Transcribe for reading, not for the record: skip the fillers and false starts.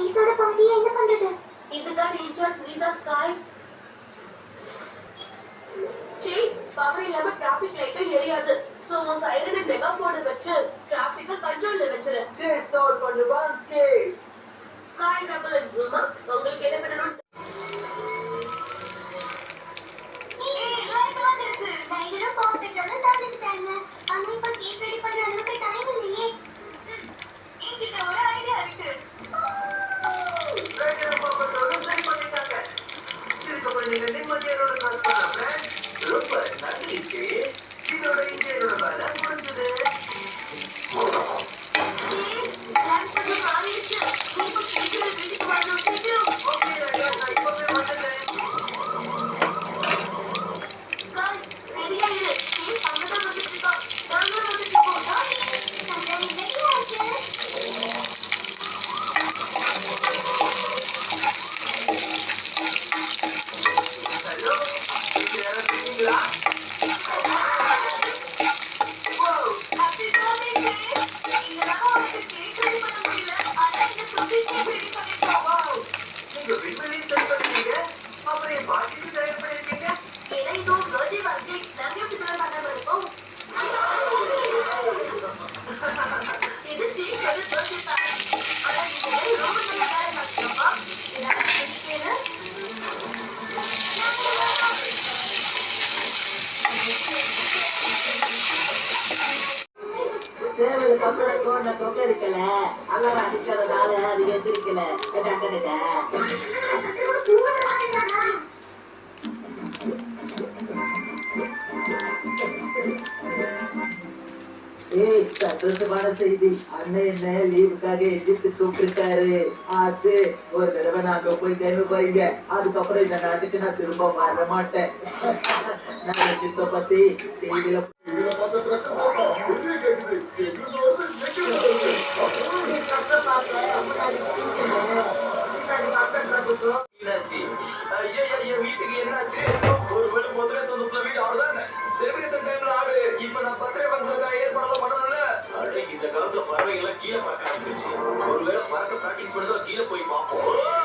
இதோட பாட்டியை என்ன பண்றது? இதுதான் இன்சார்ஜ் நீதா ஸ்காய். சேஸ் பவர் இல்லாம டிராபிக் லைட் எரியாது. சோ உன் சைரனை மெகாஃபோன் வச்சு டிராபிக்க கண்ட்ரோல்ல வச்சிரு. சேஸ் சால்வ் பண்ணுவான் கேஸ். ஸ்காய் ரபல் அண்ட் ஜூமா உங்களுக்கு என்ன பண்ணணும்? இருக்கல அல்லாம அடிக்கிறதுனால அது எந்திரிக்கல. சந்தோஷமான செய்தி. அண்ணன் என்ன லீவுக்காக எஜிப்து கூப்பிட்டுருக்காரு. அது ஒரு தடவை நாங்க போய் சேர்ந்து போறீங்க. அதுக்கப்புறம் இந்த நாட்டுக்கு நான் திரும்ப வர மாட்டேன். நான் எஜிப்த பத்தி செய்தியில வீட்டுக்கு என்னாச்சு? ஒருவேளை முதல்ல சொந்தத்துல வீடு ஆடுதான் செலிபிரேஷன் டைம்ல ஆடு. இப்ப நான் பர்த்டே ஃபங்க்ஷன் ஏற்பாடு பண்ணணும்ல. இந்த காலத்துல பறவைகள் கீழே பறக்க ஆரம்பிச்சிருச்சு. ஒருவேளை பறக்க பிராக்டிஸ் பண்ணதோ கீழே போய் பார்ப்போம்.